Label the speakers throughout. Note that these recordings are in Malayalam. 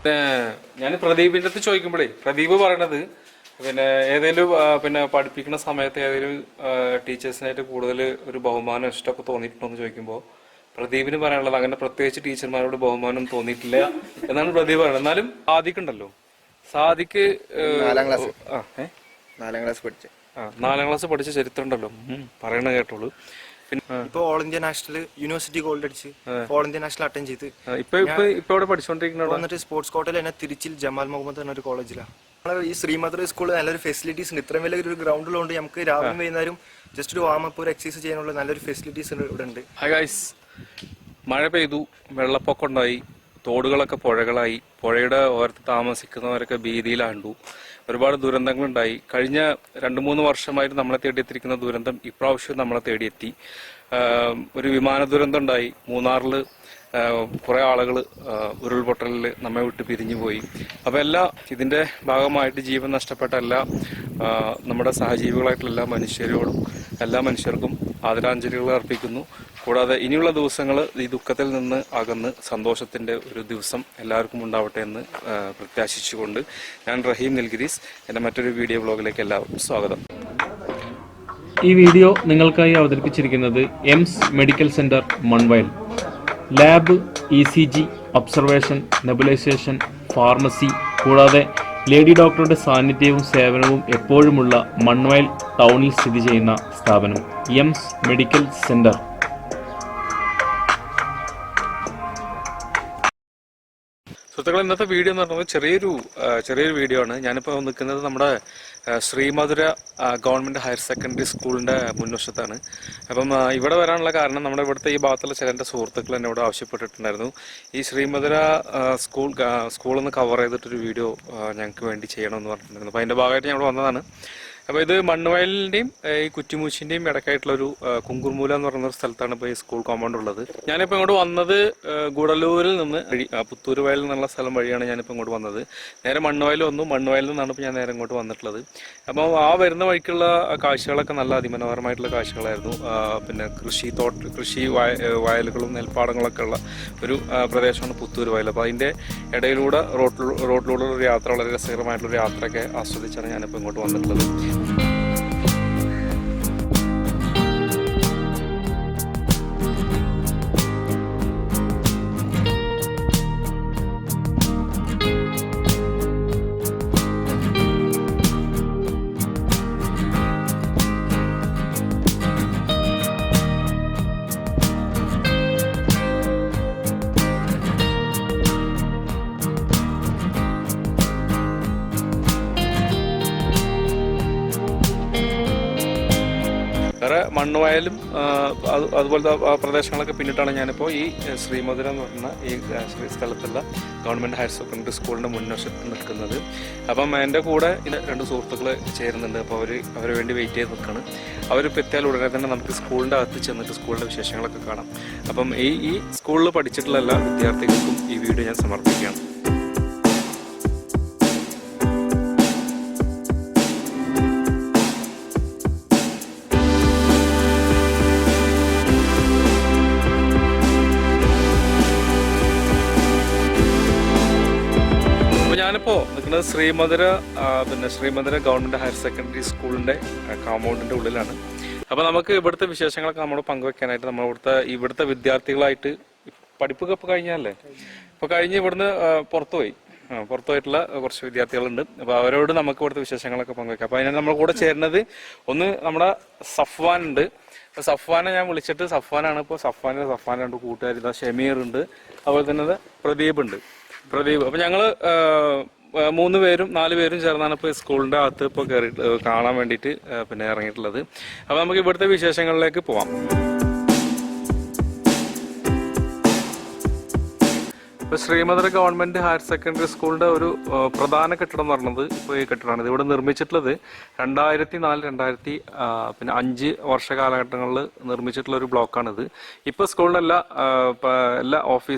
Speaker 1: ഞാൻ പ്രദീപിൻ്റെ അടുത്ത് ചോദിക്കുമ്പോഴേ പ്രദീപ് പറയണത് പിന്നെ ഏതെങ്കിലും പിന്നെ പഠിപ്പിക്കുന്ന സമയത്ത് ഏതെങ്കിലും ടീച്ചേഴ്സിനായിട്ട് കൂടുതൽ ഒരു ബഹുമാനം ഇഷ്ടമൊക്കെ തോന്നിയിട്ടുണ്ടോ എന്ന് ചോദിക്കുമ്പോൾ പ്രദീപിന് പറയാനുള്ളത് അങ്ങനെ പ്രത്യേകിച്ച് ടീച്ചർമാരോട് ബഹുമാനം തോന്നിയിട്ടില്ല എന്നാണ് പ്രദീപ് പറയുന്നത്. എന്നാലും സാദിക്കുണ്ടല്ലോ, സാദിക്ക് 4ാം ക്ലാസ് പഠിച്ച ചരിത്രം ഉണ്ടല്ലോ, പറയണ കേട്ടോളൂ.
Speaker 2: ഇപ്പൊ all India national university gold അടിച്ച് ഓൾ ഇന്ത്യ നാഷണൽ അറ്റൻഡ് ചെയ്ത്
Speaker 1: ഇപ്പൊ ഇവിടെ പഠിച്ചോണ്ടിരിക്കുന്ന
Speaker 2: വന്നിട്ട് സ്പോർട്സ് കോട്ടയിൽ തന്നെ തിരുച്ചിൽ ജമാൽ മുഹമ്മദ് എന്ന ഒരു കോളേജിലാണ്. ഈ ശ്രീമദർ സ്കൂൾ നല്ലൊരു ഫെസിലിറ്റീസ് ഉണ്ട്. ഇത്രയും വലിയ ഒരു ഗ്രൗണ്ടിലുണ്ട് നമുക്ക് രാവിലെ വൈകുന്നേരം ജസ്റ്റ് ഒരു വാമപ്പ് ഒരു എക്സസൈസ് ചെയ്യാനുള്ള നല്ലൊരു ഫെസിലിറ്റീസ് ഇവിടെ ഉണ്ട്.
Speaker 1: ഹായ് ഗൈസ്, മഴ പെയ്തു, വെള്ളപ്പൊക്കം ഉണ്ടായി, തോടുകളൊക്കെ പുഴകളായി, പുഴയുടെ ഓരത്ത് താമസിക്കുന്നവരൊക്കെ ഭീതിയിലാണ്ടു, ഒരുപാട് ദുരന്തങ്ങളുണ്ടായി. കഴിഞ്ഞ 2-3 വർഷമായിട്ട് നമ്മളെ തേടിയെത്തിയിരിക്കുന്ന ദുരന്തം ഇപ്രാവശ്യം നമ്മളെ തേടിയെത്തി. ഒരു വിമാന ദുരന്തം ഉണ്ടായി മൂന്നാറിൽ. കുറെ ആളുകൾ ഉരുൾപൊട്ടലിൽ നമ്മെ വിട്ട് പിരിഞ്ഞു പോയി. അപ്പോൾ ഇതിന്റെ ഭാഗമായിട്ട് ജീവൻ നഷ്ടപ്പെട്ട നമ്മുടെ സഹജീവികളായിട്ടുള്ള എല്ലാ മനുഷ്യർക്കും ആദരാഞ്ജലികൾ അർപ്പിക്കുന്നു. കൂടാതെ ഇനിയുള്ള ദിവസങ്ങൾ ഈ ദുഃഖത്തിൽ നിന്ന് അകന്ന് സന്തോഷത്തിന്റെ ഒരു ദിവസം എല്ലാവർക്കും ഉണ്ടാവട്ടെ എന്ന് പ്രത്യാശിച്ചുകൊണ്ട് ഞാൻ റഹീം നിൽഗിരീസ്, എൻ്റെ മറ്റൊരു വീഡിയോ ബ്ലോഗിലേക്ക് എല്ലാവർക്കും സ്വാഗതം.
Speaker 3: ഈ വീഡിയോ നിങ്ങൾക്കായി അവതരിപ്പിച്ചിരിക്കുന്നത് EMS medical centre Manvayal. Lab, ECG, observation, nebulisation, pharmacy കൂടാതെ ലേഡി ഡോക്ടറുടെ സാന്നിധ്യവും സേവനവും എപ്പോഴുമുള്ള മൺവയൽ ടൗണിൽ സ്ഥിതി ചെയ്യുന്ന സ്ഥാപനം എംസ് മെഡിക്കൽ സെന്റർ.
Speaker 1: സുഹൃത്തുക്കളെ, ഇന്നത്തെ വീഡിയോ എന്ന് പറയുന്നത് ചെറിയൊരു വീഡിയോ ആണ്. ഞാനിപ്പോൾ നിൽക്കുന്നത് നമ്മുടെ ശ്രീമധുര ഗവൺമെൻറ് ഹയർ സെക്കൻഡറി സ്കൂളിൻ്റെ മുൻവശത്താണ്. അപ്പം ഇവിടെ വരാനുള്ള കാരണം നമ്മുടെ ഇവിടുത്തെ ഈ ഭാഗത്തുള്ള ചില എൻ്റെ സുഹൃത്തുക്കൾ എന്നോട് ആവശ്യപ്പെട്ടിട്ടുണ്ടായിരുന്നു, ഈ ശ്രീമധുര സ്കൂളൊന്ന് കവർ ചെയ്തിട്ടൊരു വീഡിയോ ഞങ്ങൾക്ക് വേണ്ടി ചെയ്യണമെന്ന് പറഞ്ഞിട്ടുണ്ടായിരുന്നു. അപ്പോൾ അതിൻ്റെ ഭാഗമായിട്ട് ഞങ്ങൾ വന്നതാണ്. അപ്പോൾ ഇത് മണ്ണുവയലിൻ്റെയും ഈ കുറ്റിമൂച്ചിൻ്റെയും ഇടയ്ക്കായിട്ടുള്ളൊരു കുങ്കുർമൂല എന്ന് പറയുന്ന ഒരു സ്ഥലത്താണ് ഇപ്പോൾ ഈ സ്കൂൾ കോമ്പൗണ്ട് ഉള്ളത്. ഞാനിപ്പോൾ ഇങ്ങോട്ട് വന്നത് ഗുഡലൂരിൽ നിന്ന് പുത്തൂർ വയൽ എന്നുള്ള സ്ഥലം വഴിയാണ് ഞാനിപ്പോൾ ഇങ്ങോട്ട് വന്നത്. നേരെ മണ്ണുവയൽ വന്നു, മണ്ണുവയലിൽ നിന്നാണ് ഇപ്പോൾ ഞാൻ നേരെ ഇങ്ങോട്ട് വന്നിട്ടുള്ളത്. അപ്പോൾ ആ വരുന്ന വഴിക്കുള്ള കാഴ്ചകളൊക്കെ നല്ല അതിമനോഹരമായിട്ടുള്ള കാഴ്ചകളായിരുന്നു. പിന്നെ കൃഷി വയലുകളും നെൽപ്പാടങ്ങളൊക്കെ ഉള്ള ഒരു പ്രദേശമാണ് പുത്തൂർ വയൽ. അപ്പോൾ അതിൻ്റെ ഇടയിലൂടെ റോഡിലൂടെ ഒരു യാത്ര, വളരെ രസകരമായിട്ടുള്ളൊരു യാത്രയൊക്കെ ആസ്വദിച്ചാണ് ഞാനിപ്പോൾ ഇങ്ങോട്ട് വന്നിട്ടുള്ളത്. വേറെ മണ്ണുവയലും അതുപോലത്തെ പ്രദേശങ്ങളൊക്കെ പിന്നിട്ടാണ് ഞാനിപ്പോൾ ഈ ശ്രീമധുര എന്ന് പറയുന്ന ഈ സ്ഥലത്തുള്ള ഗവൺമെൻറ് ഹയർ സെക്കൻഡറി സ്കൂളിൻ്റെ മുൻവശത്ത് നിൽക്കുന്നത്. അപ്പം എൻ്റെ കൂടെ 2 സുഹൃത്തുക്കൾ ചേരുന്നുണ്ട്. അപ്പോൾ അവരെ വേണ്ടി വെയിറ്റ് ചെയ്ത് നിൽക്കുകയാണ്. അവരിപ്പോൾ എത്തിയാൽ ഉടനെ തന്നെ നമുക്ക് സ്കൂളിൻ്റെ അകത്ത് ചെന്നിട്ട് സ്കൂളിൻ്റെ വിശേഷങ്ങളൊക്കെ കാണാം. അപ്പം ഈ സ്കൂളിൽ പഠിച്ചിട്ടുള്ള എല്ലാ വിദ്യാർത്ഥികൾക്കും ഈ വീഡിയോ ഞാൻ സമർപ്പിക്കുകയാണ്. ഞാനിപ്പോൾ നിൽക്കുന്നത് ശ്രീമധുര ഗവൺമെൻറ് ഹയർ സെക്കൻഡറി സ്കൂളിൻ്റെ കോമ്പൗണ്ടിൻ്റെ ഉള്ളിലാണ്. അപ്പോൾ നമുക്ക് ഇവിടുത്തെ വിശേഷങ്ങളൊക്കെ നമ്മൾ പങ്കുവെക്കാനായിട്ട് ഇവിടുത്തെ വിദ്യാർത്ഥികളായിട്ട് പഠിപ്പൊക്കെ ഇപ്പോൾ കഴിഞ്ഞല്ലേ, ഇപ്പോൾ കഴിഞ്ഞ് ഇവിടുന്ന് പുറത്തു പോയിട്ടുള്ള കുറച്ച് വിദ്യാർത്ഥികളുണ്ട്. അപ്പോൾ അവരോട് നമുക്ക് ഇവിടുത്തെ വിശേഷങ്ങളൊക്കെ പങ്കുവെക്കാം. അപ്പോൾ അതിനാണ് നമ്മൾ കൂടെ ചേരുന്നത് ഒന്ന് നമ്മുടെ സഫ്വാൻ ഉണ്ട്. അപ്പോൾ സഫ്വാനെ ഞാൻ വിളിച്ചിട്ട് സഫ്വാനാണ് ഇപ്പോൾ സഫ്വാനുണ്ട്, കൂട്ടുകാർ ഷമീർ ഉണ്ട്, അതുപോലെ തന്നെ പ്രദീപ്. അപ്പോൾ ഞങ്ങൾ 3 പേരും 4 പേരും ചേർന്നാണ് ഇപ്പോൾ സ്കൂളിൻ്റെ അകത്ത് ഇപ്പോൾ കാണാൻ വേണ്ടിയിട്ട് പിന്നെ ഇറങ്ങിയിട്ടുള്ളത്. അപ്പോൾ നമുക്ക് ഇവിടുത്തെ വിശേഷങ്ങളിലേക്ക് പോവാം. ഇപ്പോൾ ശ്രീമധുര ഗവൺമെൻറ് ഹയർ സെക്കൻഡറി സ്കൂളിൻ്റെ ഒരു പ്രധാന കെട്ടിടം എന്ന് പറയുന്നത് ഇപ്പോൾ ഈ കെട്ടിടമാണ്. ഇതിവിടെ നിർമ്മിച്ചിട്ടുള്ളത് 2004-2005 വർഷ കാലഘട്ടങ്ങളിൽ നിർമ്മിച്ചിട്ടുള്ള ഒരു ബ്ലോക്കാണിത്. ഇപ്പോൾ സ്കൂളിൻ്റെ എല്ലാ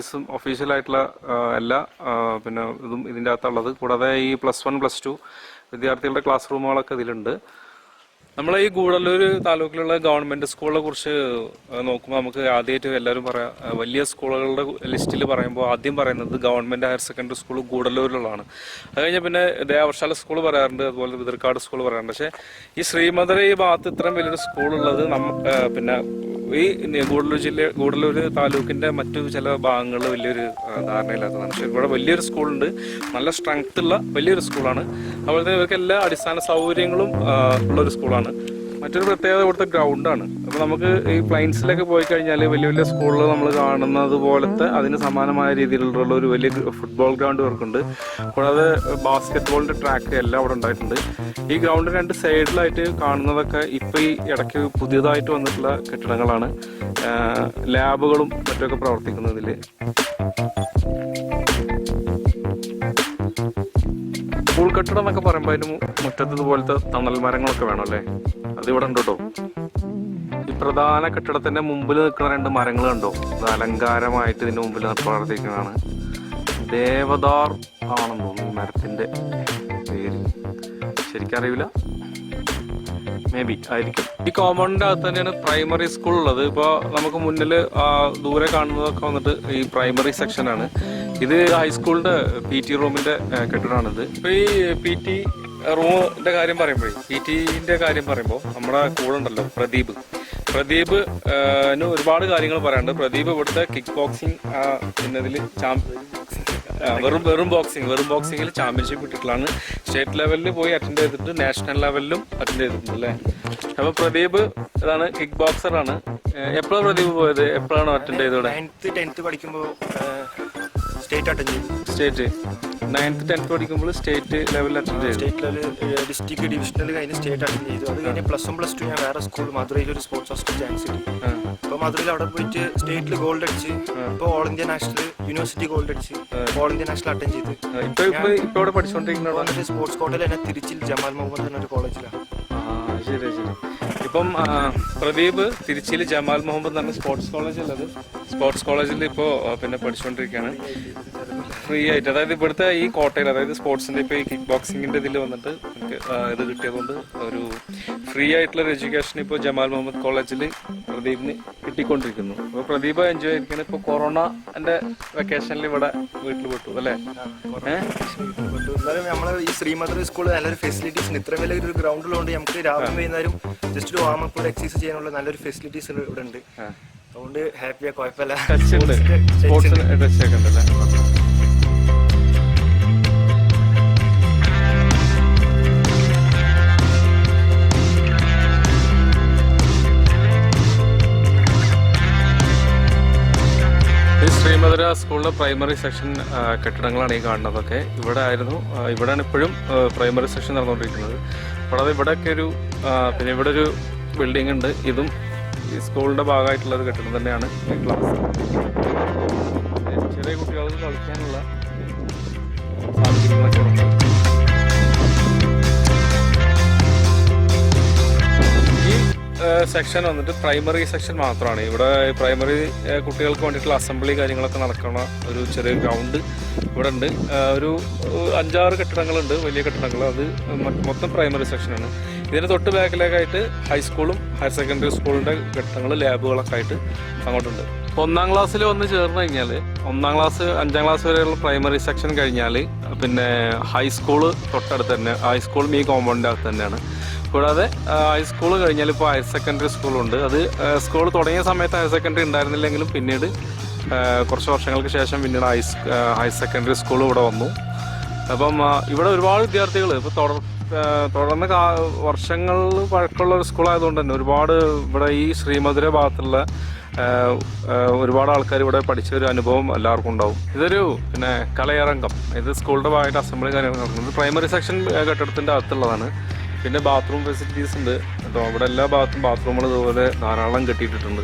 Speaker 1: ഒഫീഷ്യലായിട്ടുള്ള എല്ലാ പിന്നെ ഇതും ഇതിൻ്റെ അകത്തുള്ളത്. കൂടാതെ ഈ +1 +2 വിദ്യാർത്ഥികളുടെ ക്ലാസ് റൂമുകളൊക്കെ ഇതിലുണ്ട്. നമ്മളെ ഈ ഗൂഡല്ലൂർ താലൂക്കിലുള്ള ഗവൺമെന്റ് സ്കൂളിനെ കുറിച്ച് നോക്കുമ്പോൾ നമുക്ക് ആദ്യമായിട്ട് എല്ലാവരും പറയാം, വലിയ സ്കൂളുകളുടെ ലിസ്റ്റിൽ പറയുമ്പോൾ ആദ്യം പറയുന്നത് ഗവൺമെന്റ് ഹയർ സെക്കൻഡറി സ്കൂൾ ഗൂഡല്ലൂരിലുള്ളതാണ്. അത് കഴിഞ്ഞാൽ പിന്നെ ദേവർശാല സ്കൂൾ പറയാറുണ്ട്, അതുപോലെ വിതിർക്കാട് സ്കൂൾ പറയാറുണ്ട്. പക്ഷേ ഈ ശ്രീമധുര ഈ ഭാഗത്ത് ഇത്രയും വലിയൊരു സ്കൂളുള്ളത് പിന്നെ ഈ ഗൂഡല്ലൂർ താലൂക്കിന്റെ മറ്റു ചില ഭാഗങ്ങളിൽ വലിയൊരു ധാരണയില്ലാത്തതാണ്. പക്ഷെ ഇവിടെ വലിയൊരു സ്കൂളുണ്ട്, നല്ല സ്ട്രെങ്ത് ഉള്ള വലിയൊരു സ്കൂളാണ്. അതുപോലെ തന്നെ ഇവർക്ക് എല്ലാ അടിസ്ഥാന സൗകര്യങ്ങളും ഉള്ളൊരു സ്കൂളാണ്. മറ്റൊരു പ്രത്യേകത ഇവിടുത്തെ ഗ്രൗണ്ടാണ്. അപ്പോൾ നമുക്ക് ഈ പ്ലെയിൻസിലൊക്കെ പോയി കഴിഞ്ഞാൽ വലിയ വലിയ സ്കൂളുകൾ നമ്മൾ കാണുന്നത് പോലത്തെ അതിന് സമാനമായ രീതിയിലുള്ള ഒരു വലിയ ഫുട്ബോൾ ഗ്രൗണ്ട് ഇവർക്കുണ്ട്. കൂടാതെ ബാസ്കറ്റ് ബോളിന്റെ ട്രാക്ക് എല്ലാം അവിടെ ഉണ്ടായിട്ടുണ്ട്. ഈ ഗ്രൗണ്ട് രണ്ട് സൈഡിലായിട്ട് കാണുന്നതൊക്കെ ഇപ്പം ഈ ഇടയ്ക്ക് പുതിയതായിട്ട് വന്നിട്ടുള്ള കെട്ടിടങ്ങളാണ്. ലാബുകളും മറ്റൊക്കെ പ്രവർത്തിക്കുന്നതിൽ. സ്കൂൾ കെട്ടിടം എന്നൊക്കെ പറയുമ്പോൾ അതിന് മുറ്റത്ത് ഇതുപോലത്തെ തണൽ മരങ്ങളൊക്കെ വേണം അല്ലേ? അതിവിടെ ഉണ്ട് കേട്ടോ. ഈ പ്രധാന കെട്ടിടത്തിന്റെ മുമ്പിൽ നിൽക്കുന്ന രണ്ട് മരങ്ങൾ കണ്ടോ? ഇത് അലങ്കാരമായിട്ട് ഇതിന്റെ മുമ്പിൽ പ്രവർത്തിക്കുന്നതാണ്. ദേവദാർ ആണെന്ന് തോന്നുന്നു ഈ മരത്തിന്റെ പേര്, ശരിക്കറിയില്ല, മേ ബി ആയിരിക്കും. ഈ കോമ്പൗണ്ടിന്റെ അകത്ത് തന്നെയാണ് പ്രൈമറി സ്കൂൾ ഉള്ളത്. ഇപ്പോൾ നമുക്ക് മുന്നിൽ ദൂരെ കാണുന്നതൊക്കെ വന്നിട്ട് ഈ പ്രൈമറി സെക്ഷനാണ്. ഇത് ഹൈസ്കൂളിന്റെ PT റൂമിന്റെ കെട്ടിടമാണിത്. ഇപ്പൊ ഈ PT റൂമിന്റെ കാര്യം പറയുമ്പോൾ നമ്മുടെ കൂടെ ഉണ്ടല്ലോ പ്രദീപ് ഒരുപാട് കാര്യങ്ങൾ പറയാനുണ്ട്. പ്രദീപ് ഇവിടുത്തെ കിക്ക് ബോക്സിങ് പിന്നെ ഇതിൽ വെറും ബോക്സിങ്ങിൽ ചാമ്പ്യൻഷിപ്പ് കിട്ടിയിട്ടുള്ളതാണ്. സ്റ്റേറ്റ് ലെവലിൽ പോയി അറ്റൻഡ് ചെയ്തിട്ട് നാഷണൽ ലെവലിലും അറ്റൻഡ് ചെയ്തിട്ടുണ്ട് അല്ലേ? അപ്പൊ പ്രദീപ് ഇതാണ് കിക്ക് ബോക്സറാണ്. എപ്പോഴാണ് പ്രദീപ് പോയത്? എപ്പോഴാണ് അറ്റൻഡ് ചെയ്തത്?
Speaker 2: 9th 10th പഠിക്കുമ്പോൾ സ്റ്റേറ്റ് അറ്റൻഡ് ചെയ്തു.
Speaker 1: സ്റ്റേറ്റ് 9th 10th പഠിക്കുമ്പോൾ സ്റ്റേറ്റ് ലെവലിൽ അറ്റൻഡ് ചെയ്തു.
Speaker 2: സ്റ്റേറ്റ് ലെവൽ ഡിസ്ട്രിക്ട് ഡിവിഷണൽ കഴിഞ്ഞ് സ്റ്റേറ്റ് അറ്റൻഡ് ചെയ്തു. അത് കഴിഞ്ഞ് +1 +2 ഞാൻ വേറെ സ്കൂൾ മധുരയിൽ ഒരു സ്പോർട്സ് ഹോസ്റ്റൽ ചാൻസ് കിട്ടി. അപ്പോൾ മധുരയിൽ അവിടെ പോയിട്ട് സ്റ്റേറ്റിൽ ഗോൾഡ് അടിച്ച് ഇപ്പോൾ all India national university gold അടിച്ച് ഓൾ ഇന്ത്യ നാഷണൽ അറ്റൻഡ് ചെയ്ത്
Speaker 1: ഇപ്പൊ ഇവിടെ പഠിച്ചുകൊണ്ടിരിക്കുന്ന
Speaker 2: സ്പോർട്സ് കോട്ടയിൽ തന്നെ തിരുച്ചിൽ ജമാൽ മുഹമ്മദ് എന്നൊരു കോളേജിലാണ്.
Speaker 1: ശരി. ഇപ്പം പ്രദീപ് തിരുച്ചിയിൽ ജമാൽ മുഹമ്മദ് എന്ന് പറഞ്ഞ സ്പോർട്സ് കോളേജ് ഉള്ളത്. സ്പോർട്സ് കോളേജിൽ ഇപ്പോൾ പിന്നെ പഠിച്ചുകൊണ്ടിരിക്കുകയാണ് ഫ്രീ ആയിട്ട്. അതായത് ഇവിടുത്തെ ഈ കോട്ടയിൽ, അതായത് സ്പോർട്സിന്റെ ഇപ്പോൾ ഈ കിക്ക് ബോക്സിങ്ങിന്റെ ഇതിൽ വന്നിട്ട് ഇത് കിട്ടിയതുകൊണ്ട് ഒരു ഫ്രീ ആയിട്ടുള്ള ഒരു എഡ്യൂക്കേഷൻ ഇപ്പോൾ ജമാൽ മുഹമ്മദ് കോളേജിൽ പ്രദീപിന് കിട്ടിക്കൊണ്ടിരിക്കുന്നു. അപ്പോൾ പ്രദീപ് എൻജോയ് ചെയ്തിരിക്കുന്നത് ഇപ്പോൾ കൊറോണന്റെ വെക്കേഷനിൽ ഇവിടെ വീട്ടിൽ വിട്ടു അല്ലേ?
Speaker 2: എന്നാലും നമ്മളെ ഈ ശ്രീമധുര സ്കൂൾ നല്ലൊരു ഫെസിലിറ്റീസ് ഉണ്ട്. ഇത്രയും വലിയൊരു ഗ്രൗണ്ടിലുണ്ട് നമുക്ക് രാവിലെ വൈകുന്നേരം ജസ്റ്റ് ഒരു വാമപ്പ് ഒരു എക്സസൈസ് ചെയ്യാനുള്ള നല്ലൊരു ഫെസിലിറ്റീസ് ഇവിടെ ഉണ്ട്. അതുകൊണ്ട് ഹാപ്പിയാ, കുഴപ്പമില്ല.
Speaker 1: ശ്രീമധുര സ്കൂളിലെ പ്രൈമറി സെക്ഷൻ കെട്ടിടങ്ങളാണ് ഈ കാണുന്നതൊക്കെ. ഇവിടെയാണ് ഇപ്പോഴും പ്രൈമറി സെക്ഷൻ നടന്നുകൊണ്ടിരിക്കുന്നത്. കൂടാതെ ഇവിടെയൊക്കെ പിന്നെ ഇവിടെ ഒരു ബിൽഡിംഗ് ഉണ്ട്. ഇതും ഈ സ്കൂളിന്റെ ഭാഗമായിട്ടുള്ള ഒരു കെട്ടിടം തന്നെയാണ്. ക്ലാസ് ചെറിയ കുട്ടികൾക്ക് കളിക്കാനുള്ള സാഹചര്യങ്ങളൊക്കെ ഉണ്ട്. സെക്ഷൻ വന്നിട്ട് പ്രൈമറി സെക്ഷൻ മാത്രമാണ്. ഇവിടെ പ്രൈമറി കുട്ടികൾക്ക് വേണ്ടിയിട്ടുള്ള അസംബ്ലി കാര്യങ്ങളൊക്കെ നടക്കുന്ന ഒരു ചെറിയ ഗ്രൗണ്ട് ഇവിടെ ഉണ്ട്. ഒരു 5-6 കെട്ടിടങ്ങളുണ്ട്, വലിയ കെട്ടിടങ്ങൾ. അത് മൊത്തം പ്രൈമറി സെക്ഷനാണ്. ഇതിന് തൊട്ട് ബാക്കിലേക്കായിട്ട് ഹൈസ്കൂളും ഹയർ സെക്കൻഡറി സ്കൂളിൻ്റെ കെട്ടിടങ്ങൾ, ലാബുകളൊക്കെ ആയിട്ട് അങ്ങോട്ടുണ്ട്. 1ാം ക്ലാസ്സിൽ വന്ന് ചേർന്ന് കഴിഞ്ഞാൽ 1ാം ക്ലാസ് 5ാം ക്ലാസ് വരെയുള്ള പ്രൈമറി സെക്ഷൻ കഴിഞ്ഞാൽ പിന്നെ ഹൈസ്കൂള് തൊട്ടടുത്ത് തന്നെ, ഹൈസ്കൂളും ഈ കോമ്പൗണ്ടിൻ്റെ അകത്ത് തന്നെയാണ്. കൂടാതെ ഹൈസ്കൂൾ കഴിഞ്ഞാൽ ഇപ്പോൾ ഹയർ സെക്കൻഡറി സ്കൂളുണ്ട്. അത് സ്കൂൾ തുടങ്ങിയ സമയത്ത് ഹയർ സെക്കൻഡറി ഉണ്ടായിരുന്നില്ലെങ്കിലും പിന്നീട് കുറച്ച് വർഷങ്ങൾക്ക് ശേഷം പിന്നീട് ഹയർ സെക്കൻഡറി സ്കൂൾ ഇവിടെ വന്നു. അപ്പം ഇവിടെ ഒരുപാട് വിദ്യാർത്ഥികൾ ഇപ്പോൾ തുടർന്ന് വർഷങ്ങൾ പഴക്കമുള്ള ഒരു സ്കൂളായതുകൊണ്ട് തന്നെ ഒരുപാട് ഇവിടെ ഈ ശ്രീമധുര ഭാഗത്തുള്ള ഒരുപാട് ആൾക്കാർ ഇവിടെ പഠിച്ച ഒരു അനുഭവം എല്ലാവർക്കും ഉണ്ടാവും. ഇതൊരു പിന്നെ കലയരംഗം, ഇത് സ്കൂളിൻ്റെ ഭാഗമായിട്ട് അസംബ്ലി കാര്യങ്ങൾ നടക്കുന്നത്. പ്രൈമറി സെക്ഷൻ കെട്ടിടത്തിൻ്റെ അകത്തുള്ളതാണ്. പിന്നെ ബാത്റൂം ഫെസിലിറ്റീസ് ഉണ്ട് കേട്ടോ. ഇവിടെ എല്ലാ ഭാഗത്തും ബാത്റൂമുകൾ ഇതുപോലെ ധാരാളം കെട്ടിയിട്ടുണ്ട്.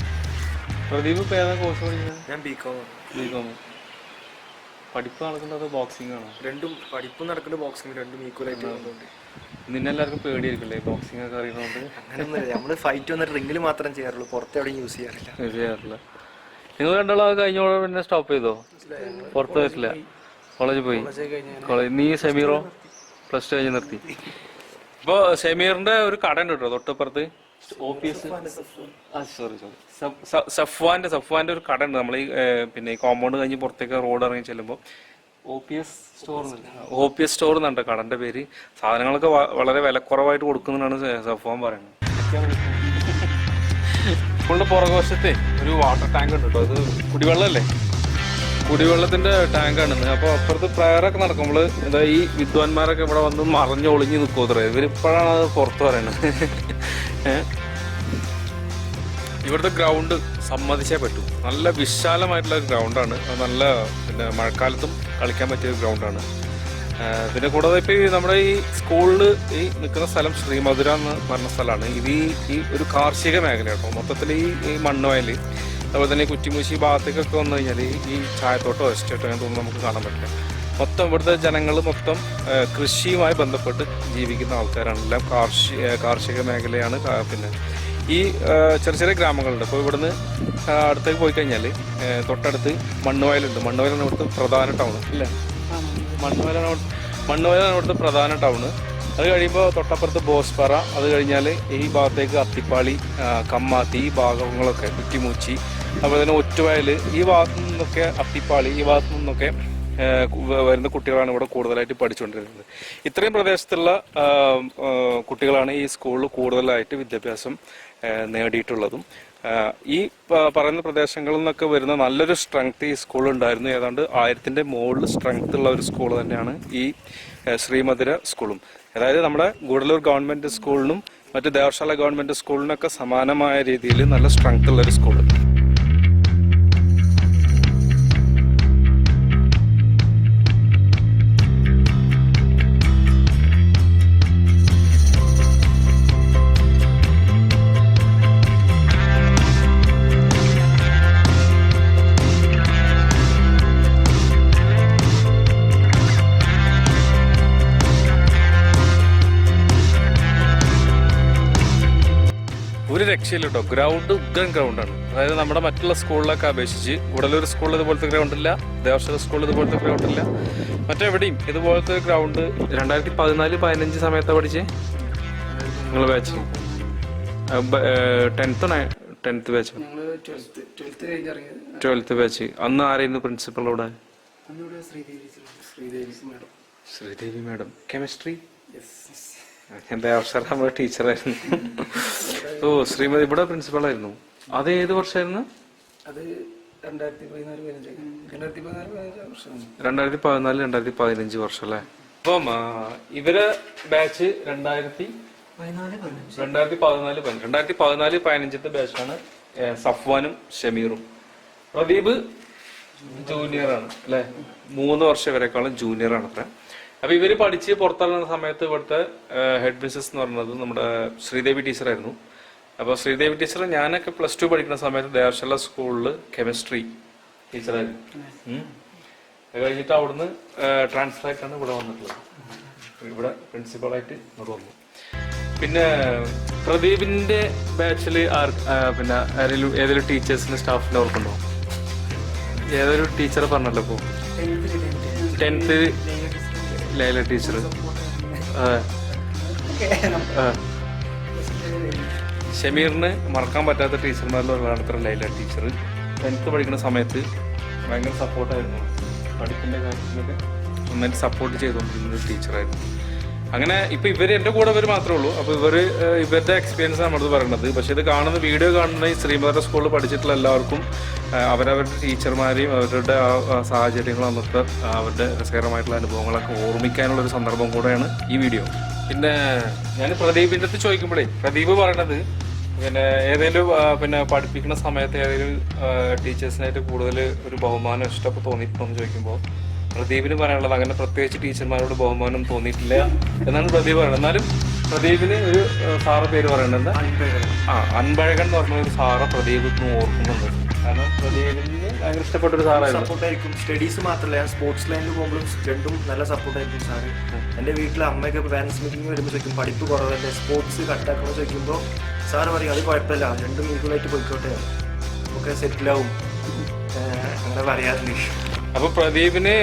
Speaker 1: പ്രദീപ് ഇപ്പോൾ ഏതാ കോഴ്സ് പഠിക്കുന്നത്?
Speaker 2: ഞാൻ ബികോം.
Speaker 1: പഠിപ്പ് നടക്കുന്നത് ബോക്സിംഗ് ആണോ?
Speaker 2: രണ്ടും പഠിപ്പും നടക്കുന്നത് ബോക്സിംഗ്, രണ്ടും ഈക്വലായിട്ട് നടന്നുകൊണ്ട്.
Speaker 1: നിന്നെല്ലാവർക്കും പേടിയായിരിക്കില്ലേ ബോക്സിംഗ് ഒക്കെ അറിയുന്നതുകൊണ്ട്?
Speaker 2: അങ്ങനെയൊന്നുമില്ല, നമ്മൾ ഫൈറ്റ് വന്നിട്ട് റിംഗിൽ മാത്രം ചെയ്യാറുള്ളൂ, പുറത്ത് എവിടെയും യൂസ് ചെയ്യാറില്ല.
Speaker 1: നിങ്ങൾ രണ്ടാളും അത് കഴിഞ്ഞോടെ പിന്നെ സ്റ്റോപ്പ് ചെയ്തോ? പുറത്ത് വരില്ല? കോളേജിൽ പോയി? നീ സെമീറോ? +2 കഴിഞ്ഞ് നിർത്തി. അപ്പോൾ ഷമീറിന്റെ ഒരു കട ഉണ്ട് കേട്ടോ തൊട്ടപ്പുറത്ത്, സഫ്വാന്റെ ഒരു കട ഉണ്ട്. നമ്മൾ ഈ പിന്നെ ഈ കോമ്പൗണ്ട് കഴിഞ്ഞ് പുറത്തേക്ക് റോഡ് ഇറങ്ങി ചെല്ലുമ്പോൾ OPS സ്റ്റോർ എന്നുണ്ട് കടന്റെ പേര്. സാധനങ്ങളൊക്കെ വളരെ വിലക്കുറവായിട്ട് കൊടുക്കുന്നതാണ് സഫ്വാൻ പറയുന്നത്. സ്കൂളിന്റെ പുറകുവശത്തെ ഒരു വാട്ടർ ടാങ്ക് ഉണ്ട് കേട്ടോ. അത് കുടിവെള്ളമല്ലേ, കുടിവെള്ളത്തിന്റെ ടാങ്കാണ്. അപ്പോൾ അപ്പുറത്ത് പ്രയറൊക്കെ നടക്കുമ്പോൾ എന്താ ഈ വിദ്വാൻമാരൊക്കെ ഇവിടെ വന്ന് മറിഞ്ഞൊളിഞ്ഞ് നിൽക്കുമത്രേ. ഇവരിപ്പോഴാണ് അത് പുറത്ത് പറയുന്നത്. ഇവിടുത്തെ ഗ്രൗണ്ട് സമ്മതിച്ചേ പറ്റൂ. നല്ല വിശാലമായിട്ടുള്ള ഒരു ഗ്രൗണ്ടാണ്. നല്ല പിന്നെ മഴക്കാലത്തും കളിക്കാൻ പറ്റിയ ഗ്രൗണ്ടാണ്. പിന്നെ കൂടാതെ ഇപ്പോൾ ഈ നമ്മുടെ ഈ സ്കൂളിൽ ഈ നിൽക്കുന്ന സ്ഥലം ശ്രീമധുര എന്ന് പറഞ്ഞ സ്ഥലമാണ്. ഇത് ഈ ഒരു കാർഷിക മേഖല കേട്ടോ. മൊത്തത്തിൽ ഈ മണ്ണുവയൽ, അതുപോലെ തന്നെ ഈ കുറ്റിമുശി ഭാഗത്തേക്കൊക്കെ വന്നു കഴിഞ്ഞാൽ ഈ ചായത്തോട്ടോ എസ്റ്റേറ്റോ അങ്ങനെ തോന്നുന്നു നമുക്ക് കാണാൻ പറ്റില്ല. മൊത്തം ഇവിടുത്തെ ജനങ്ങൾ മൊത്തം കൃഷിയുമായി ബന്ധപ്പെട്ട് ജീവിക്കുന്ന ആൾക്കാരാണ്. എല്ലാം കാർഷിക മേഖലയാണ്. പിന്നെ ഈ ചെറിയ ചെറിയ ഗ്രാമങ്ങളുണ്ട്. അപ്പോൾ ഇവിടുന്ന് അടുത്തേക്ക് പോയി കഴിഞ്ഞാൽ തൊട്ടടുത്ത് മണ്ണുവയലുണ്ട്. മണ്ണുവയലാണ് ഇവിടുത്തെ പ്രധാന ടൗൺ അല്ലേ? മണ്ണുവയലാണ് ഇവിടുത്തെ പ്രധാന ടൗണ്. അത് കഴിയുമ്പോൾ തൊട്ടപ്പുറത്ത് ബോസ്പറ, അത് കഴിഞ്ഞാൽ ഈ ഭാഗത്തേക്ക് അത്തിപ്പാളി, കമ്മാത്തി, ഈ ഭാഗങ്ങളൊക്കെ കുറ്റിമൂച്ചി, അതുപോലെ തന്നെ ഒറ്റുവയൽ, ഈ ഭാഗത്തു നിന്നൊക്കെ അത്തിപ്പാളി, ഈ ഭാഗത്തു നിന്നൊക്കെ വരുന്ന കുട്ടികളാണ് ഇവിടെ കൂടുതലായിട്ട് പഠിച്ചുകൊണ്ടിരുന്നത്. ഇത്രയും പ്രദേശത്തുള്ള കുട്ടികളാണ് ഈ സ്കൂളിൽ കൂടുതലായിട്ട് വിദ്യാഭ്യാസം നേടിയിട്ടുള്ളതും. ഈ പറയുന്ന പ്രദേശങ്ങളിൽ നിന്നൊക്കെ വരുന്ന നല്ലൊരു സ്ട്രെങ്ത് ഈ സ്കൂളുണ്ടായിരുന്നു. ഏതാണ്ട് 1000ന്റെ മുകളിൽ സ്ട്രെങ്ത് ഉള്ള ഒരു സ്കൂൾ തന്നെയാണ് ഈ ശ്രീമധുര സ്കൂളും. അതായത് നമ്മുടെ ഗൂഡല്ലൂർ ഗവൺമെന്റ് സ്കൂളിനും മറ്റ് ദേവർശാല ഗവൺമെന്റ് സ്കൂളിനൊക്കെ സമാനമായ രീതിയിൽ നല്ല സ്ട്രെങ്ത് ഉള്ള ഒരു സ്കൂൾ. ഒരു രക്ഷയില്ല കേട്ടോ. ഗ്രൗണ്ട് ഉഗ്രൻ ഗ്രൗണ്ടാണ്. അതായത് നമ്മുടെ മറ്റുള്ള സ്കൂളിലൊക്കെ അപേക്ഷിച്ച് ഗൂഡല്ലൂർ സ്കൂളിൽ ഇതുപോലത്തെ ഗ്രൗണ്ട് ഇല്ല, ദേവർശാല സ്കൂളിൽ ഇതുപോലത്തെ ഗ്രൗണ്ട് ഇല്ല, മറ്റെവിടെയും ഇതുപോലത്തെ ഗ്രൗണ്ട് 2014-15 സമയത്താണ് പഠിച്ചേ നിങ്ങൾ batch? 10th batch, 12th batch. അന്ന് ആരായിരുന്നു പ്രിൻസിപ്പൾ ഇവിടെ? ശ്രീദേവി മാഡം. കെമിസ്ട്രി എന്റെ അവസരം നമ്മുടെ ടീച്ചറായിരുന്നു. ഓ, ശ്രീമതി ഇവിടെ പ്രിൻസിപ്പളായിരുന്നു. അത് ഏത് വർഷമായിരുന്നു? 2014-2015 വർഷം അല്ലേ? അപ്പം ഇവര് ബാച്ച് 2014-15 ബാച്ചാണ് സഫ്വാനും ഷമീറും. പ്രദീപ് ജൂനിയറാണ് അല്ലെ? 3 വർഷം ഇവരെക്കാളും ജൂനിയറാണ് അത്ര. അപ്പൊ ഇവര് പഠിച്ച് പുറത്തിറങ്ങുന്ന സമയത്ത് ഇവിടുത്തെ ഹെഡ് മിസ്സസ് എന്ന് പറയുന്നത് നമ്മുടെ ശ്രീദേവി ടീച്ചറായിരുന്നു. അപ്പോൾ ശ്രീദേവി ടീച്ചർ ഞാനൊക്കെ +2 പഠിക്കുന്ന സമയത്ത് ദേവർശാല സ്കൂളിൽ കെമിസ്ട്രി ടീച്ചറായിരുന്നു. അത് കഴിഞ്ഞിട്ട് അവിടുന്ന് ട്രാൻസ്ഫർ ആയിട്ടാണ് ഇവിടെ വന്നിട്ടുള്ളത്. ഇവിടെ പ്രിൻസിപ്പളായിട്ട് ഇവിടെ വന്നു. പിന്നെ പ്രദീപിന്റെ ബാച്ചിൽ പിന്നെ ഏതെങ്കിലും ടീച്ചേഴ്സിന്റെ സ്റ്റാഫിന്റെ ഓർക്കുണ്ടോ? ഏതൊരു ടീച്ചറെ പറഞ്ഞല്ലോ ഇപ്പോൾ 10th ലൈല ടീച്ചർ. ഷമീറിന് മറക്കാൻ പറ്റാത്ത ടീച്ചർമാരിൽ ഒരാളത്ര ലൈല ടീച്ചർ. 10th പഠിക്കുന്ന സമയത്ത് ഭയങ്കര സപ്പോർട്ടായിരുന്നു. പഠിപ്പിൻ്റെ കാര്യത്തിലൊക്കെ നന്നായിട്ട് സപ്പോർട്ട് ചെയ്തുകൊണ്ടിരുന്ന ഒരു ടീച്ചറായിരുന്നു. അങ്ങനെ ഇപ്പം എൻ്റെ കൂടെ മാത്രമേ ഉള്ളൂ. അപ്പോൾ ഇവരുടെ എക്സ്പീരിയൻസ് നമ്മളത് പറയുന്നത്. പക്ഷേ ഇത് വീഡിയോ കാണുന്ന ഈ ശ്രീമധുര സ്കൂളിൽ പഠിച്ചിട്ടുള്ള എല്ലാവർക്കും അവരവരുടെ ടീച്ചർമാരെയും അവരുടെ സാഹചര്യങ്ങളും അന്നത്തെ അവരുടെ രസകരമായിട്ടുള്ള അനുഭവങ്ങളൊക്കെ ഓർമ്മിക്കാനുള്ളൊരു സന്ദർഭം കൂടെയാണ് ഈ വീഡിയോ. പിന്നെ ഞാൻ പ്രദീപിൻ്റെ അടുത്ത് ചോദിക്കുമ്പോഴേ പ്രദീപ് പറയണത് പിന്നെ ഏതെങ്കിലും പിന്നെ പഠിപ്പിക്കുന്ന സമയത്ത് ഏതെങ്കിലും ടീച്ചേഴ്സിനായിട്ട് കൂടുതൽ ഒരു ബഹുമാനം ഇഷ്ടമൊക്കെ തോന്നിയിട്ടുണ്ടോയെന്ന് ചോദിക്കുമ്പോൾ പ്രദീപിന് പറയാനുള്ളത് അങ്ങനെ പ്രത്യേകിച്ച് ടീച്ചർമാരോട് ബഹുമാനം തോന്നിയിട്ടില്ല എന്നാണ് പ്രദീപ് പറയുന്നത്. എന്നാലും പ്രദീപിന് ഒരു സാറ് പേര് പറയുന്നത് അൻപഴകൻ എന്ന് പറഞ്ഞ ഒരു സാറ് പ്രദീപ് ഓർക്കുന്നുണ്ട്. കാരണം പ്രദീപിന് ഭയങ്കര ഇഷ്ടപ്പെട്ട ഒരു സാറായിരുന്നു.
Speaker 2: സപ്പോർട്ടായിരിക്കും. സ്റ്റഡീസ് മാത്രമല്ല, ഞാൻ സ്പോർട്സ് ലൈനിൽ പോകുമ്പോഴും രണ്ടും നല്ല സപ്പോർട്ടായിരിക്കും സാറ്. എൻ്റെ വീട്ടിൽ അമ്മയൊക്കെ പാരൻസ് മീറ്റിംഗ് വരുമ്പോൾ ചോദിക്കും പഠിപ്പ് കുറവല്ലേ, സ്പോർട്സ് കട്ടാക്കണമെന്ന് ചോദിക്കുമ്പോൾ സാറ് പറയും അത് കുഴപ്പമില്ല, രണ്ടും ഈക്വലായിട്ട് പോയിക്കോട്ടെ, നമുക്ക് സെറ്റിലാവും, അങ്ങനെ പറയാറില്ല.
Speaker 1: അപ്പൊ പ്രദീപിന്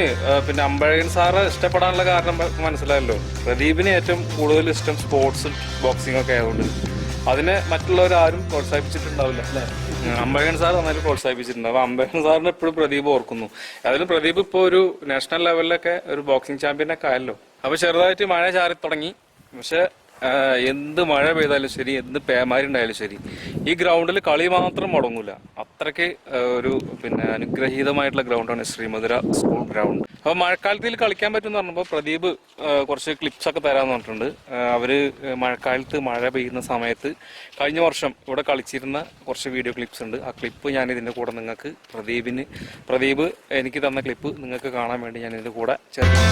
Speaker 1: പിന്നെ അമ്പഴകൻ സാറ് ഇഷ്ടപ്പെടാനുള്ള കാരണം മനസ്സിലായല്ലോ. പ്രദീപിന് ഏറ്റവും കൂടുതൽ ഇഷ്ടം സ്പോർട്സും ബോക്സിംഗ് ഒക്കെ ആയതുകൊണ്ട് അതിനെ മറ്റുള്ളവരാരും പ്രോത്സാഹിപ്പിച്ചിട്ടുണ്ടാവില്ല അല്ലെ. അമ്പഴകൻ സാർ നന്നായിട്ട് പ്രോത്സാഹിപ്പിച്ചിട്ടുണ്ട്. അപ്പൊ അമ്പഴകൻ സാറിന് എപ്പോഴും പ്രദീപ് ഓർക്കുന്നു. അതിലും പ്രദീപ് ഇപ്പൊ ഒരു നാഷണൽ ലെവലിലൊക്കെ ഒരു ബോക്സിംഗ് ചാമ്പ്യനൊക്കെ ആയല്ലോ. അപ്പൊ ചെറുതായിട്ട് മഴ ചാറി തുടങ്ങി. പക്ഷെ എന്ത് മഴ പെയ്താലും ശരി, എന്ത് പേമാരി ഉണ്ടായാലും ശരി, ഈ ഗ്രൗണ്ടിൽ കളി മാത്രം മുടങ്ങൂല. അത്രയ്ക്ക് ഒരു പിന്നെ അനുഗ്രഹീതമായിട്ടുള്ള ഗ്രൗണ്ടാണ് ശ്രീമധുര സ്കൂൾ ഗ്രൗണ്ട്. അപ്പൊ മഴക്കാലത്തിൽ കളിക്കാൻ പറ്റുമെന്ന് പറഞ്ഞപ്പോൾ പ്രദീപ് കുറച്ച് ക്ലിപ്സ് ഒക്കെ തരാന്ന് പറഞ്ഞിട്ടുണ്ട്. അവര് മഴക്കാലത്ത് മഴ പെയ്യുന്ന സമയത്ത് കഴിഞ്ഞ വർഷം ഇവിടെ കളിച്ചിരുന്ന കുറച്ച് വീഡിയോ ക്ലിപ്സ് ഉണ്ട്. ആ ക്ലിപ്പ് ഞാൻ ഇതിന്റെ കൂടെ നിങ്ങൾക്ക് പ്രദീപ് എനിക്ക് തന്ന ക്ലിപ്പ് നിങ്ങൾക്ക് കാണാൻ വേണ്ടി ഞാൻ ഇതിന്റെ കൂടെ ചേർത്ത്.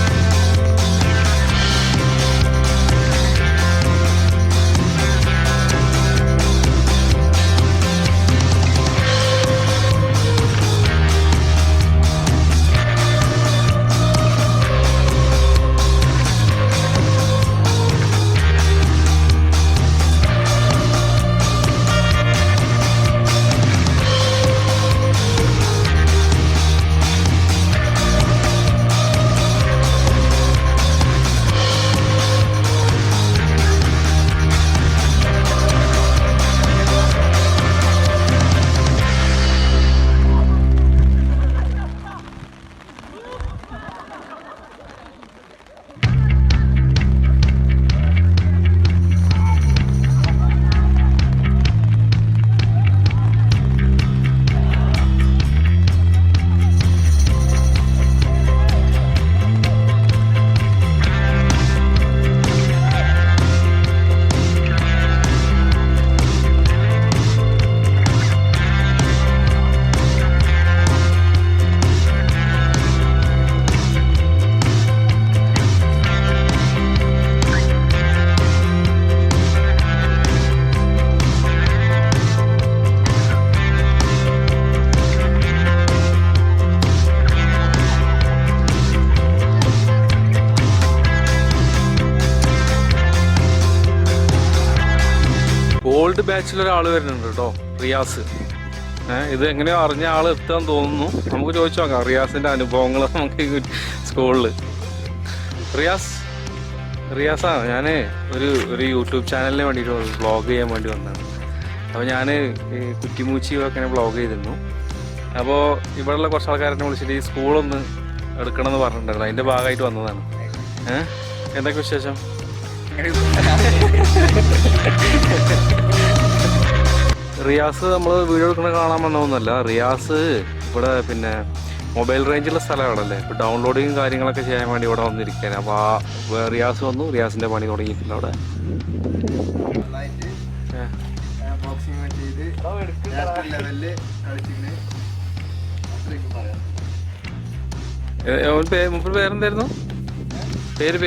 Speaker 1: ഓൾഡ് ബാച്ചിൽ ഒരാൾ വരുന്നുണ്ട് കേട്ടോ, റിയാസ്. ഇത് എങ്ങനെയോ അറിഞ്ഞ ആൾ എത്താൻ തോന്നുന്നു. നമുക്ക് ചോദിച്ചു നോക്കാം റിയാസിന്റെ അനുഭവങ്ങൾ നമുക്ക് സ്കൂളിൽ. റിയാസാണ്. ഞാൻ ഒരു യൂട്യൂബ് ചാനലിന് വേണ്ടിയിട്ട് വ്ളോഗ് ചെയ്യാൻ വേണ്ടി വന്നതാണ്. അപ്പോൾ ഞാൻ ഈ കുറ്റിമൂച്ചിയൊക്കെ വ്ളോഗ് ചെയ്തിരുന്നു. അപ്പോൾ ഇവിടെയുള്ള കുറച്ച് ആൾക്കാരെന്നെ വിളിച്ചിട്ട് ഈ സ്കൂളൊന്ന് എടുക്കണമെന്ന് പറഞ്ഞിട്ടുണ്ടായിരുന്നു. അതിൻ്റെ ഭാഗമായിട്ട് വന്നതാണ്. എന്തൊക്കെ വിശേഷം? റിയാസ് നമ്മൾ വീഡിയോ എടുക്കണ കാണാൻ വന്നതൊന്നുമല്ല. റിയാസ് ഇവിടെ പിന്നെ മൊബൈൽ റേഞ്ചുള്ള സ്ഥലമാണല്ലേ, ഇപ്പോൾ ഡൗൺലോഡിങ് കാര്യങ്ങളൊക്കെ ചെയ്യാൻ വേണ്ടി ഇവിടെ വന്നിരിക്കാൻ. അപ്പോൾ റിയാസ് വന്നു, റിയാസിൻ്റെ പണി തുടങ്ങിയിട്ടുണ്ട് അവിടെ. മുമ്പ് പേരെന്തായിരുന്നു? പേര്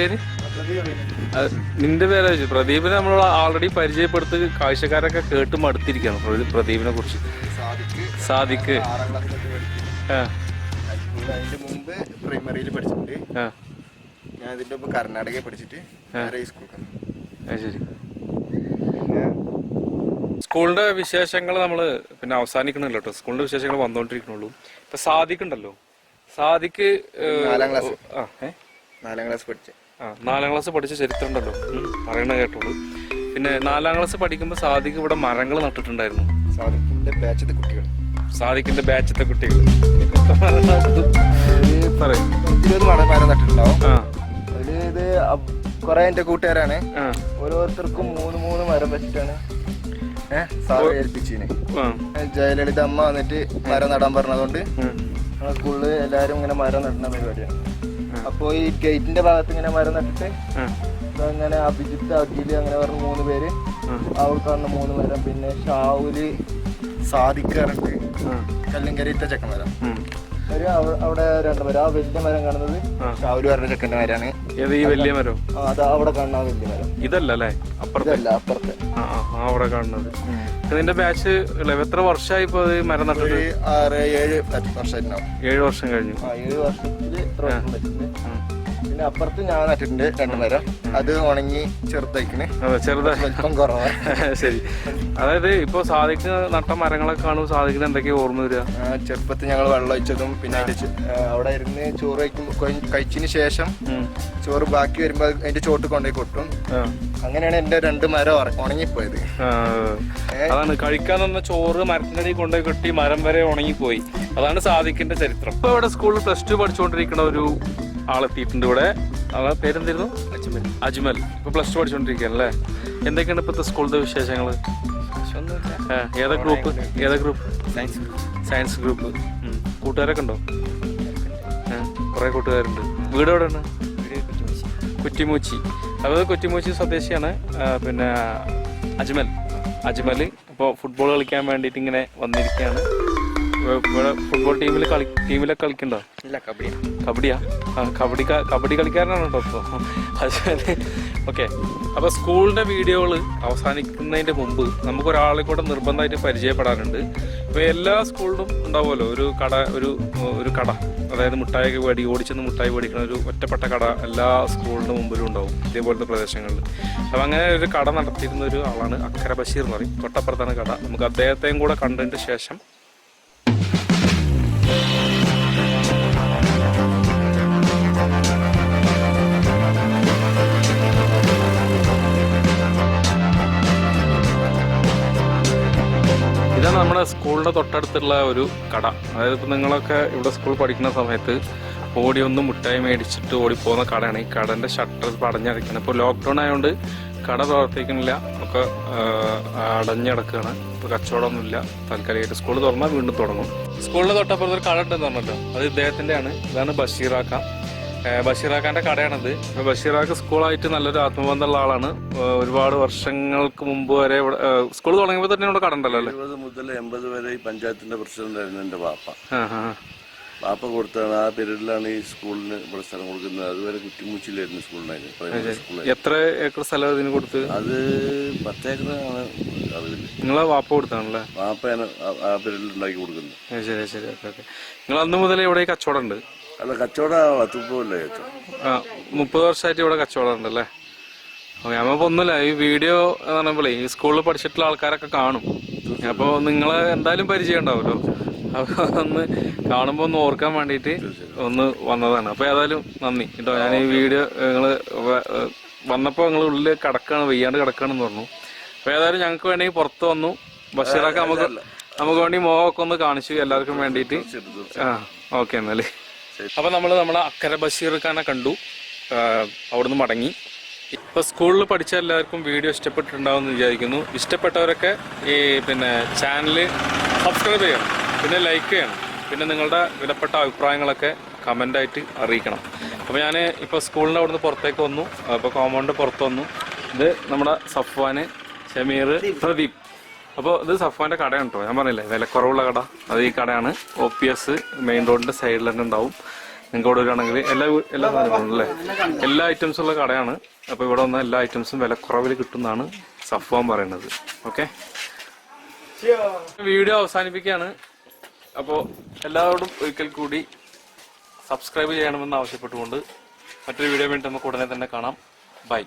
Speaker 1: നിന്റെ പേരാ ചോദിച്ചു. പ്രദീപിനെ നമ്മൾ ആൾറെഡി പരിചയപ്പെടുത്തി കാഴ്ചക്കാരൊക്കെ കേട്ട് മടുത്തിരിക്കുകയാണ് പ്രദീപിനെ കുറിച്ച്. സാദിഖ്
Speaker 2: അതിന്റെ മുമ്പ് പ്രൈമറിയിൽ പഠിച്ചിട്ടുണ്ട്. ഞാൻ ഇതിന്റെ മുമ്പ് കർണാടകയിൽ പഠിച്ചിട്ട്
Speaker 1: ശരി. സ്കൂളിന്റെ വിശേഷങ്ങൾ നമ്മൾ പിന്നെ അവസാനിക്കണല്ലോ കേട്ടോ. സ്കൂളിന്റെ വിശേഷങ്ങൾ വന്നുകൊണ്ടിരിക്കണുള്ളൂ. ഇപ്പൊ സാദിഖ് ഉണ്ടല്ലോ, സാദിഖ്
Speaker 2: 4ാം ക്ലാസ് പഠിച്ചു.
Speaker 1: 4ാം ക്ലാസ് പഠിച്ച ചരിത്രം ഉണ്ടല്ലോ, പറയണ കേട്ടോളൂ. പിന്നെ 4ാം ക്ലാസ് പഠിക്കുമ്പോൾ സാദിഖ് ഇവിടെ മരങ്ങൾ നട്ടിട്ടുണ്ടായിരുന്നു.
Speaker 2: സാദിഖിന്റെ ബാച്ചത്തെ കുട്ടികൾ മരം നട്ടിട്ടുണ്ടാവും. അതില് ഇത് കൊറേ എന്റെ കൂട്ടുകാരാണ്. ഓരോരുത്തർക്കും 3 മരം വെച്ചിട്ടാണ് സാറ് ഏൽപ്പിച്ചിന്. ജയലളിത അമ്മ വന്നിട്ട് മരം നടാൻ പറഞ്ഞതുകൊണ്ട് സ്കൂളില് എല്ലാരും ഇങ്ങനെ മരം നടുന്ന പരിപാടിയാണ്. അപ്പൊ ഈ ഗേറ്റിന്റെ ഭാഗത്ത് ഇങ്ങനെ മരം നട്ടിട്ട് അങ്ങനെ അഭിജിത്ത്, അഖില് അങ്ങനെ പറഞ്ഞ 3 പേര് അവർക്ക് വന്ന 3 മരം. പിന്നെ ഷാവുല്, സാദിഖ് പറഞ്ഞിട്ട് കല്ലുംകരയിട്ട ചെക്കന്മാരം അവിടെ 2 മരം. ആ വലിയ മരം കാണുന്നത് ഷാവുല് പറഞ്ഞ ചെക്കന്റെ മരാണ്.
Speaker 1: ഈ വലിയ മരം
Speaker 2: അത് അവിടെ കാണുന്ന വലിയ മരം
Speaker 1: ഇതല്ലേ,
Speaker 2: അപ്പുറത്തെ
Speaker 1: അവിടെ കാണുന്നത്. നിന്റെ ബാച്ച് എത്ര വർഷമായി ഇപ്പൊ മരം നട്ടിട്ട്?
Speaker 2: 6-7 വർഷമായിട്ടുണ്ടാവും.
Speaker 1: 7 വർഷം കഴിഞ്ഞു.
Speaker 2: 7 വർഷത്തില് പിന്നെ പിന്നെ അപ്പുറത്ത് ഞാൻ നട്ടിട്ടുണ്ട് 2 മരം. അത് ഉണങ്ങി ചെറുതായിക്കണ്,
Speaker 1: ചെറുതായി
Speaker 2: വലിപ്പം കുറവാണ്.
Speaker 1: ശരി. അതായത് ഇപ്പൊ സാധിക്കുന്ന നട്ട മരങ്ങളൊക്കെ കാണുമ്പോൾ സാധിക്കുന്ന എന്തൊക്കെയാ ഓർമ്മ വരിക?
Speaker 2: ചെറുപ്പത്തിൽ ഞങ്ങൾ വെള്ളം ഒഴിച്ചതും പിന്നെ അവിടെ ഇരുന്ന് ചോറ് കഴിച്ചതിന് ശേഷം ചോറ് ബാക്കി വരുമ്പോ അതിന്റെ ചോട്ട് കൊണ്ടുപോയി കൊട്ടും. അങ്ങനെയാണ് എന്റെ 2 മരം ഉണങ്ങിപ്പോയത്.
Speaker 1: അതാണ് കഴിക്കാൻ തന്ന ചോറ് മരത്തിന്റെ അടിയിൽ കൊണ്ടുപോയി കെട്ടി മരം വരെ ഉണങ്ങിപ്പോയി. അതാണ് സാദിഖിന്റെ ചരിത്രം. ഇപ്പൊ ഇവിടെ സ്കൂളിൽ +2 പഠിച്ചുകൊണ്ടിരിക്കുന്ന ഒരു ആളെത്തിയിട്ടുണ്ട് ഇവിടെ. ആളെ പേരെന്തായിരുന്നു? അജ്മൽ. ഇപ്പൊ +2 പഠിച്ചുകൊണ്ടിരിക്കുകയല്ലേ? എന്തൊക്കെയാണ് ഇപ്പോഴത്തെ സ്കൂളിന്റെ വിശേഷങ്ങള്? ഏതാ ഗ്രൂപ്പ്? Science group. കൂട്ടുകാരൊക്കെ ഉണ്ടോ? കുറെ കൂട്ടുകാരുണ്ട്. വീട് എവിടെയാണ്? കുറ്റിമൂച്ചി. അതായത് കുറ്റിമൂച്ചി സ്വദേശിയാണ് പിന്നെ അജ്മൽ. ഇപ്പോൾ ഫുട്ബോൾ കളിക്കാൻ വേണ്ടിയിട്ട് ഇങ്ങനെ വന്നിരിക്കുകയാണ്. ഇവിടെ ഫുട്ബോൾ ടീമിലൊക്കെ കളിക്കണ്ടോ?
Speaker 2: ഇല്ല,
Speaker 1: കബഡിയാ? കബഡി കളിക്കാരനാണ് കേട്ടോ ഇപ്പോൾ അജ്മൽ. ഓക്കെ. അപ്പോൾ സ്കൂളിൻ്റെ വീഡിയോകൾ അവസാനിക്കുന്നതിൻ്റെ മുമ്പ് നമുക്കൊരാളെ കൂടെ നിർബന്ധമായിട്ട് പരിചയപ്പെടാനുണ്ട്. ഇപ്പോൾ എല്ലാ സ്കൂളിലും ഉണ്ടാവുമല്ലോ ഒരു കട, അതായത് മുട്ടായി ഓടിച്ചെന്ന് മുട്ടായി മേടിക്കുന്ന ഒരു ഒറ്റപ്പെട്ട കട എല്ലാ സ്കൂളിൻ്റെ മുമ്പിലും ഉണ്ടാവും ഇതേപോലത്തെ പ്രദേശങ്ങളിൽ. അപ്പം അങ്ങനെ ഒരു കട നടത്തിയിരുന്ന ഒരു ആളാണ് അക്കര ബഷീർ എന്ന് പറയും. തൊട്ടപ്പുറത്താണ് കട. നമുക്ക് അദ്ദേഹത്തെയും കൂടെ കണ്ടതിന് ശേഷം ഇതാണ് നമ്മുടെ സ്കൂളിൻ്റെ തൊട്ടടുത്തുള്ള ഒരു കട. അതായത് ഇപ്പം നിങ്ങളൊക്കെ ഇവിടെ സ്കൂൾ പഠിക്കുന്ന സമയത്ത് ഓടി ഒന്ന് മുട്ടായി മേടിച്ചിട്ട് ഓടിപ്പോകുന്ന കടയാണ്. ഈ കടൻ്റെ ഷട്ടർ അടഞ്ഞടയ്ക്കണം. ഇപ്പോൾ ലോക്ക്ഡൗൺ ആയതുകൊണ്ട് കട പ്രവർത്തിക്കുന്നില്ല, ഒക്കെ അടഞ്ഞടക്കുകയാണ്. ഇപ്പോൾ കച്ചവടമൊന്നുമില്ല താൽക്കാലികമായിട്ട്. സ്കൂൾ തുറന്നാൽ വീണ്ടും തുടങ്ങും. സ്കൂളിൻ്റെ തൊട്ടപ്പുറത്ത് ഒരു കട ഉണ്ടെന്ന് പറഞ്ഞല്ലോ, അത് ഇദ്ദേഹത്തിൻ്റെ ആണ്. ഇതാണ് ബഷീറാക്കാൻ്റെ കടയാണത്. ബഷീറാക്ക് സ്കൂളായിട്ട് നല്ലൊരു ആത്മബന്ധമുള്ള ആളാണ്. ഒരുപാട് വർഷങ്ങൾക്ക് മുമ്പ് വരെ ഇവിടെ സ്കൂൾ തുടങ്ങിയപ്പോൾ തന്നെ ഇവിടെ കട ഉണ്ടല്ലോ അല്ലേ?
Speaker 4: 70 മുതൽ 80 വരെ ഈ പഞ്ചായത്തിന്റെ പ്രസിഡന്റ് ആയിരുന്നു എന്റെ വാപ്പ കൊടുത്താണ്. ആ പീരീഡിലാണ് ഈ സ്കൂളിന് ഇവിടെ സ്ഥലം കൊടുക്കുന്നത്. അതുവരെ കുറ്റിമൂച്ചിലായിരുന്നു സ്കൂളിനായിരുന്നു.
Speaker 1: എത്ര ഏക്കർ സ്ഥലം ഇതിന് കൊടുത്ത്?
Speaker 4: അത് 10 ഏക്കറാണ്.
Speaker 1: നിങ്ങളെ വാപ്പ കൊടുത്താണല്ലേ?
Speaker 4: വാപ്പയാണ് ആ പീരീഡിൽ ഉണ്ടാക്കി കൊടുക്കുന്നത്.
Speaker 1: ശരി ശരി. ഓക്കെ. നിങ്ങൾ അന്ന് മുതലേ ഇവിടെ കച്ചവടം ഉണ്ട്?
Speaker 4: അല്ല, കച്ചവടം
Speaker 1: 30 വർഷമായിട്ട് ഇവിടെ കച്ചവടം ഉണ്ടല്ലേ? ഓക്കെ. നമ്മളിപ്പോൾ ഒന്നുമില്ല, ഈ വീഡിയോ എന്ന് പറയുമ്പോഴേ ഈ സ്കൂളിൽ പഠിച്ചിട്ടുള്ള ആൾക്കാരൊക്കെ കാണും. അപ്പോൾ നിങ്ങളെ എന്തായാലും പരിചയം ഉണ്ടാവുമല്ലോ. അപ്പോൾ ഒന്ന് കാണുമ്പോൾ ഒന്ന് ഓർക്കാൻ വേണ്ടിയിട്ട് ഒന്ന് വന്നതാണ്. അപ്പോൾ ഏതായാലും നന്ദി കേട്ടോ. ഞാൻ ഈ വീഡിയോ നിങ്ങൾ വന്നപ്പോൾ നിങ്ങൾ ഉള്ളിൽ വെയ്യാണ്ട് കിടക്കുകയാണെന്ന് പറഞ്ഞു. അപ്പോൾ ഏതായാലും ഞങ്ങൾക്ക് വേണമെങ്കിൽ പുറത്ത് വന്നു. ബഷീറൊക്കെ നമുക്ക് വേണ്ടി മോഹമൊക്കെ ഒന്ന് കാണിച്ചു എല്ലാവർക്കും വേണ്ടിയിട്ട്. ഓക്കെ എന്നാല്. അപ്പോൾ നമ്മൾ നമ്മുടെ അക്കര ബഷീർഖാനെ കണ്ടു, അവിടുന്ന് മടങ്ങി. ഇപ്പോൾ സ്കൂളിൽ പഠിച്ച എല്ലാവർക്കും വീഡിയോ ഇഷ്ടപ്പെട്ടിട്ടുണ്ടാവും എന്ന് വിചാരിക്കുന്നു. ഇഷ്ടപ്പെട്ടവരൊക്കെ ഈ ചാനൽ സബ്സ്ക്രൈബ് ചെയ്യണം, പിന്നെ ലൈക്ക് ചെയ്യണം, പിന്നെ നിങ്ങളുടെ വിലപ്പെട്ട അഭിപ്രായങ്ങളൊക്കെ കമൻ്റായിട്ട് അറിയിക്കണം. അപ്പോൾ ഞാൻ ഇപ്പോൾ സ്കൂളിൻ്റെ അവിടുന്ന് പുറത്തേക്ക് വന്നു. അപ്പോൾ കോമ്പൗണ്ട് പുറത്ത് വന്നു. ഇത് നമ്മുടെ സഫ്വാന്, ഷമീർ, പ്രദീപ്. അപ്പോൾ ഇത് സഫ്വാൻ്റെ കടയാണ് കേട്ടോ. ഞാൻ പറഞ്ഞില്ലേ വിലക്കുറവുള്ള കട, അത് ഈ കടയാണ്. OPS മെയിൻ റോഡിൻ്റെ സൈഡിൽ തന്നെ ഉണ്ടാവും. നിങ്ങൾക്ക് ഇവിടെ വരികയാണെങ്കിൽ എല്ലാ സാധനങ്ങളും അല്ലേ, എല്ലാ ഐറ്റംസും ഉള്ള കടയാണ്. അപ്പോൾ ഇവിടെ വന്ന എല്ലാ ഐറ്റംസും വിലക്കുറവിൽ കിട്ടുന്നതാണ് സഫ്വാൻ പറയുന്നത്. ഓക്കെ, വീഡിയോ അവസാനിപ്പിക്കുകയാണ്. അപ്പോൾ എല്ലാവരോടും ഒരിക്കൽ കൂടി സബ്സ്ക്രൈബ് ചെയ്യണമെന്ന് ആവശ്യപ്പെട്ടുകൊണ്ട് മറ്റൊരു വീഡിയോ വേണ്ടി നമുക്ക് ഉടനെ തന്നെ കാണാം. ബൈ.